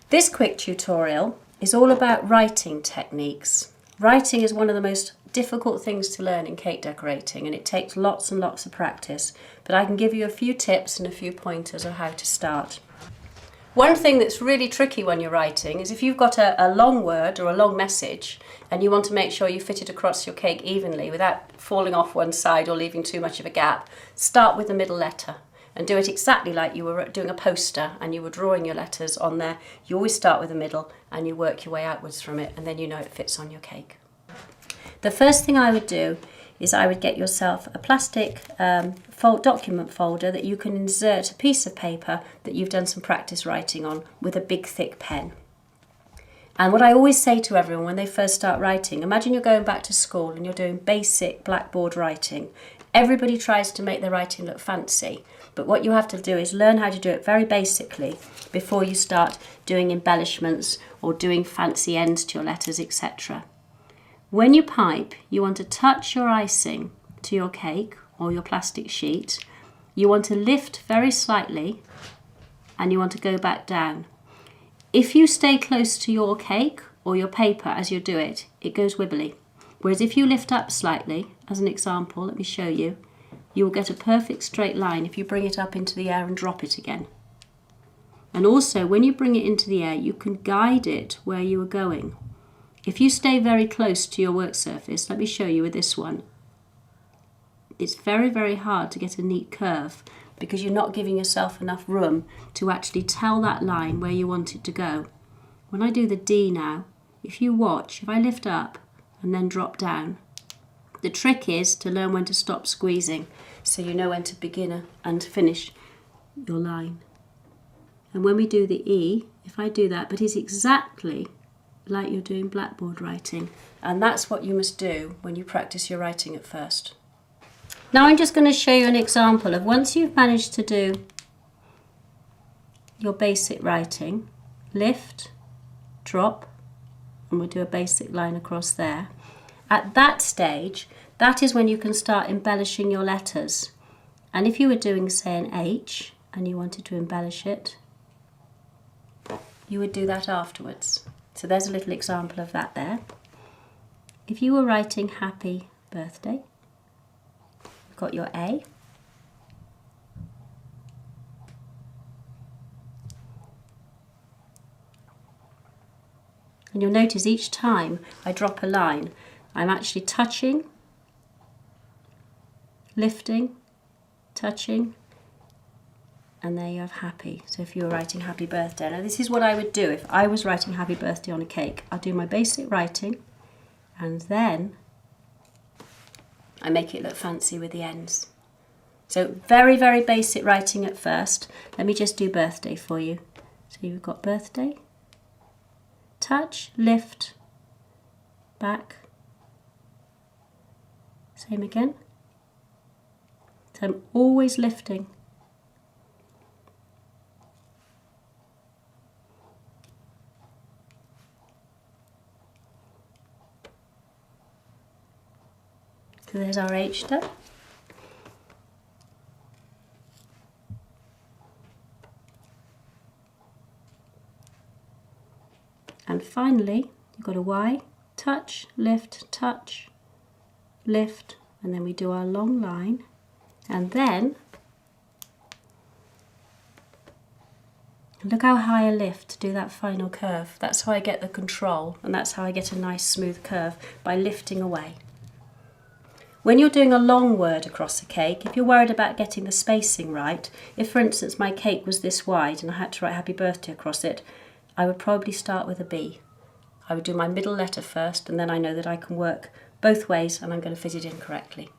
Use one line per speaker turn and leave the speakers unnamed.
This quick tutorial is all about writing techniques. Writing is one of the most difficult things to learn in cake decorating, and it takes lots and lots of practice, but I can give you a few tips and a few pointers on how to start. One thing that's really tricky when you're writing is if you've got a long word or a long message and you want to make sure you fit it across your cake evenly without falling off one side or leaving too much of a gap, start with the middle letter and do it exactly like you were doing a poster and you were drawing your letters on there. You always start with the middle and you work your way outwards from it, and then you know it fits on your cake. The first thing I would do is I would get yourself a plastic document folder that you can insert a piece of paper that you've done some practice writing on with a big thick pen. And what I always say to everyone when they first start writing, imagine you're going back to school and you're doing basic blackboard writing. Everybody tries to make their writing look fancy, but what you have to do is learn how to do it very basically before you start doing embellishments or doing fancy ends to your letters, etc. When you pipe, you want to touch your icing to your cake or your plastic sheet. You want to lift very slightly and you want to go back down. If you stay close to your cake or your paper as you do it, it goes wibbly. Whereas if you lift up slightly, as an example, let me show you, you will get a perfect straight line if you bring it up into the air and drop it again. And also, when you bring it into the air, you can guide it where you are going. If you stay very close to your work surface, let me show you with this one, it's very, very hard to get a neat curve because you're not giving yourself enough room to actually tell that line where you want it to go. When I do the D now, if you watch, if I lift up and then drop down, the trick is to learn when to stop squeezing so you know when to begin and finish your line. And when we do the E, if I do that, but it's exactly like you're doing blackboard writing, and that's what you must do when you practice your writing at first. Now I'm just going to show you an example of once you've managed to do your basic writing, lift, drop, and we'll do a basic line across there. At that stage, that is when you can start embellishing your letters. And if you were doing, say, an H and you wanted to embellish it, you would do that afterwards. So there's a little example of that there. If you were writing happy birthday, you've got your A. And you'll notice each time I drop a line, I'm actually touching, lifting, touching, and there you have happy. So if you were writing happy birthday, now this is what I would do if I was writing happy birthday on a cake. I'll do my basic writing and then I make it look fancy with the ends. So very, very basic writing at first. Let me just do birthday for you. So you've got birthday, touch, lift, back, same again. So I'm always lifting. So there's our H there. And finally, you've got a Y, touch, lift, and then we do our long line. And then, look how high I lift to do that final curve. That's how I get the control, and that's how I get a nice smooth curve, by lifting away. When you're doing a long word across a cake, if you're worried about getting the spacing right, if for instance my cake was this wide and I had to write happy birthday across it, I would probably start with a B. I would do my middle letter first, and then I know that I can work both ways and I'm going to fit it in correctly.